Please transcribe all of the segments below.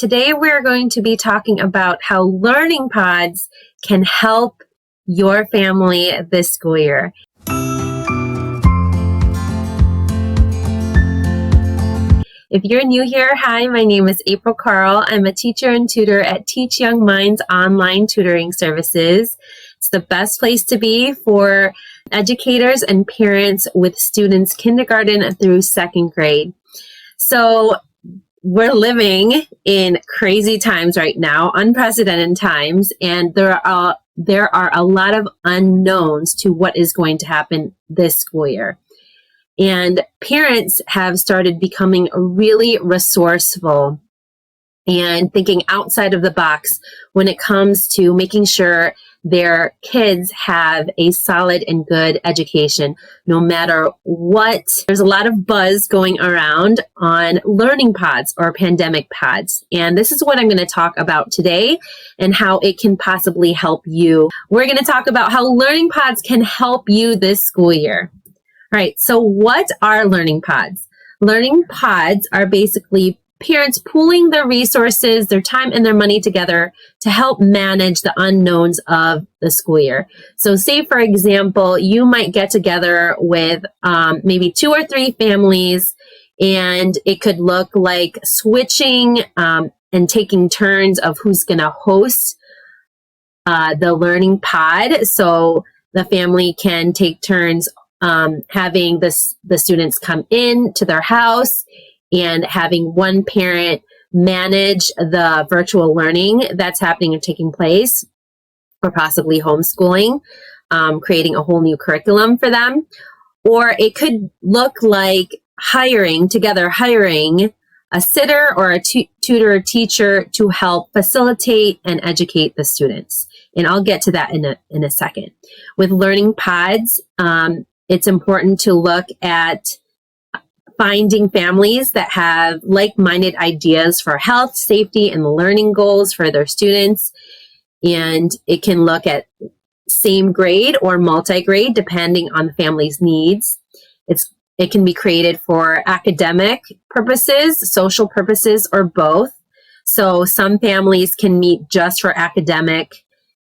Today we're going to be talking about how learning pods can help your family this school year. If you're new here, hi, my name is April Carl. I'm a teacher and tutor at Teach Young Minds online tutoring services. It's the best place to be for educators and parents with students kindergarten through second grade. So we're living in crazy times right now, unprecedented times, and there are a lot of unknowns to what is going to happen this school year. And parents have started becoming really resourceful and thinking outside of the box when it comes to making sure their kids have a solid and good education, no matter what. There's a lot of buzz going around on learning pods or pandemic pods. And this is what I'm going to talk about today and how it can possibly help you. We're going to talk about how learning pods can help you this school year. All right, so what are learning pods? Learning pods are basically parents pooling their resources, their time, and their money together to help manage the unknowns of the school year. So say, for example, you might get together with maybe 2 or 3 families, and it could look like switching and taking turns of who's going to host the learning pod. So the family can take turns having the students come in to their house and having one parent manage the virtual learning that's happening and taking place, or possibly homeschooling, creating a whole new curriculum for them. Or it could look like hiring a sitter or a tutor or teacher to help facilitate and educate the students. And I'll get to that in a second. With learning pods, it's important to look at finding families that have like-minded ideas for health, safety, and learning goals for their students. And it can look at same grade or multi-grade, depending on the family's needs. It can be created for academic purposes, social purposes, or both. So some families can meet just for academic,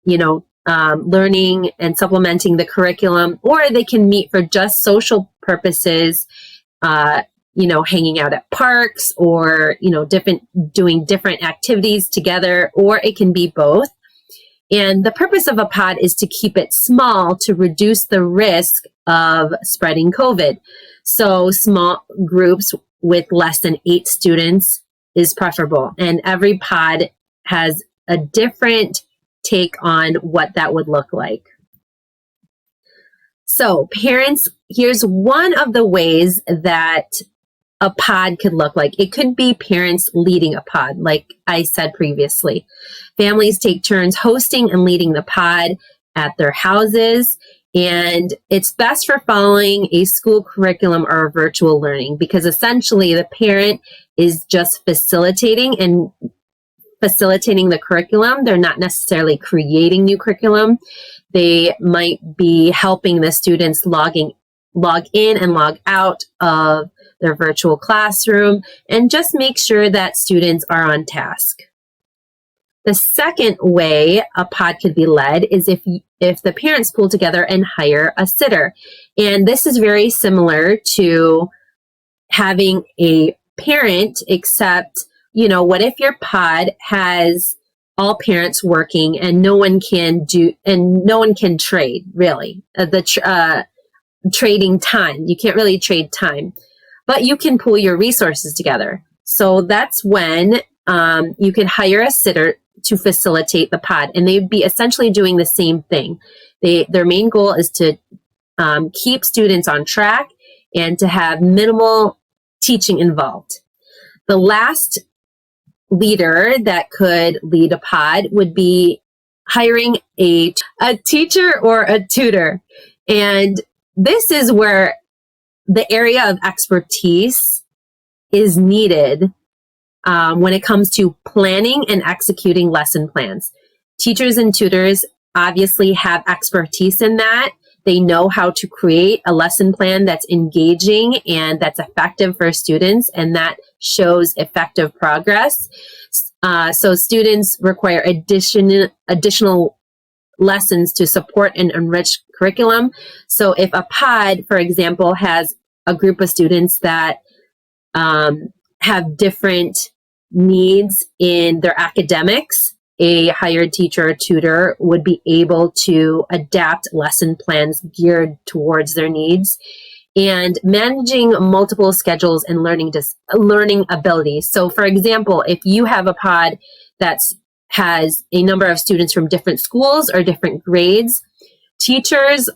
learning and supplementing the curriculum, or they can meet for just social purposes, hanging out at parks or, doing different activities together, or it can be both. And the purpose of a pod is to keep it small to reduce the risk of spreading COVID. So small groups with less than 8 students is preferable. And every pod has a different take on what that would look like. So parents, here's one of the ways that a pod could look like. It could be parents leading a pod, like I said previously. Families take turns hosting and leading the pod at their houses. And it's best for following a school curriculum or virtual learning, because essentially the parent is just facilitating the curriculum. They're not necessarily creating new curriculum. They might be helping the students log in and log out of their virtual classroom and just make sure that students are on task. The second way a pod could be led is if the parents pull together and hire a sitter. And this is very similar to having a parent, except what if your pod has all parents working and no one can trade, really, trading time. You can't really trade time, but you can pool your resources together. So that's when you can hire a sitter to facilitate the pod, and they'd be essentially doing the same thing. Their main goal is to keep students on track and to have minimal teaching involved. The last leader that could lead a pod would be hiring a teacher or a tutor. And this is where the area of expertise is needed when it comes to planning and executing lesson plans. Teachers and tutors obviously have expertise in that. They know how to create a lesson plan that's engaging and that's effective for students, and that shows effective progress. So students require additional lessons to support and enrich curriculum. So if a pod, for example, has a group of students that have different needs in their academics, a hired teacher or tutor would be able to adapt lesson plans geared towards their needs. And managing multiple schedules and learning abilities. So for example, if you have a pod that has a number of students from different schools or different grades, teachers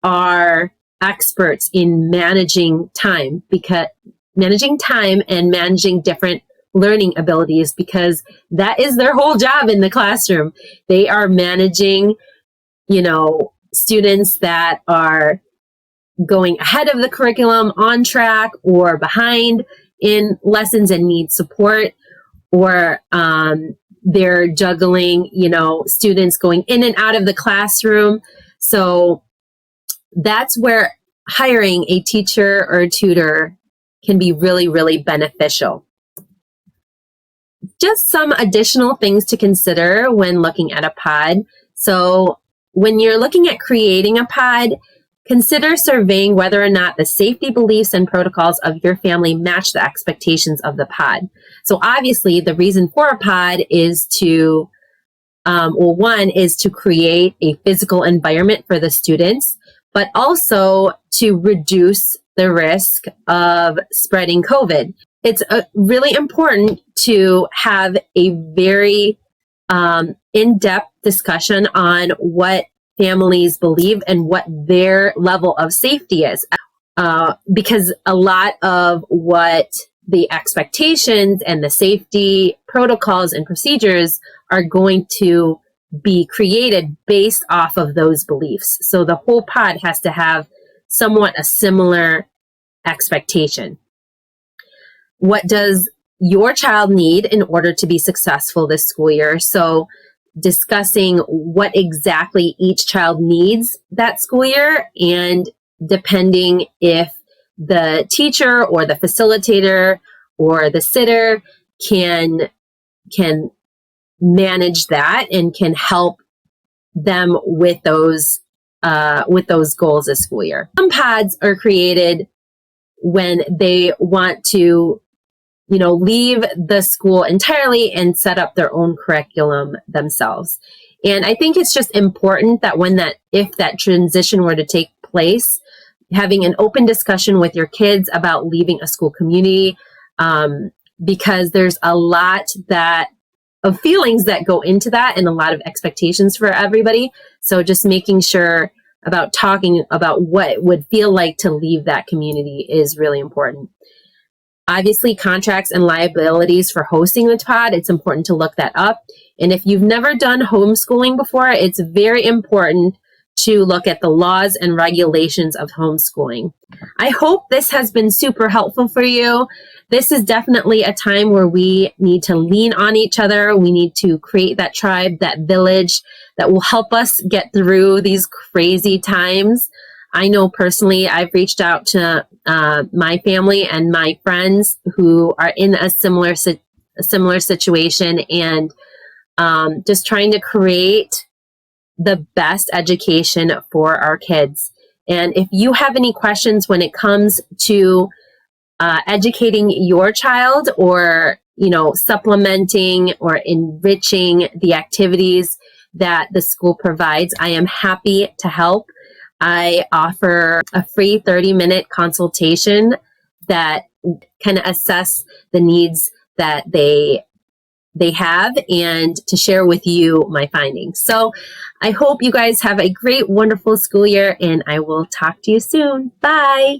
are experts in managing time and managing different learning abilities, because that is their whole job in the classroom. They are managing, students that are going ahead of the curriculum, on track, or behind in lessons and need support, or they're juggling, students going in and out of the classroom. So that's where hiring a teacher or a tutor can be really, really beneficial. Just some additional things to consider when looking at a pod. So when you're looking at creating a pod, consider surveying whether or not the safety beliefs and protocols of your family match the expectations of the pod. So obviously the reason for a pod is to, one is to create a physical environment for the students, but also to reduce the risk of spreading COVID. It's really important to have a very in-depth discussion on what families believe and what their level of safety is. Because a lot of what the expectations and the safety protocols and procedures are going to be created based off of those beliefs. So the whole pod has to have somewhat a similar expectation. What does your child need in order to be successful this school year? So discussing what exactly each child needs that school year, and depending if the teacher or the facilitator or the sitter can manage that and can help them with those goals this school year. Some pods are created when they want to leave the school entirely and set up their own curriculum themselves. And I think it's just important that if that transition were to take place, having an open discussion with your kids about leaving a school community, because there's a lot of feelings that go into that and a lot of expectations for everybody. So just making sure about talking about what it would feel like to leave that community is really important. Obviously, contracts and liabilities for hosting the pod, it's important to look that up. And if you've never done homeschooling before, it's very important to look at the laws and regulations of homeschooling. I hope this has been super helpful for you. This is definitely a time where we need to lean on each other. We need to create that tribe, that village that will help us get through these crazy times. I know personally, I've reached out to my family and my friends who are in a similar situation, and just trying to create the best education for our kids. And if you have any questions when it comes to educating your child, or supplementing or enriching the activities that the school provides, I am happy to help. I offer a free 30-minute consultation that kind of assess the needs that they have, and to share with you my findings. So I hope you guys have a great, wonderful school year, and I will talk to you soon. Bye.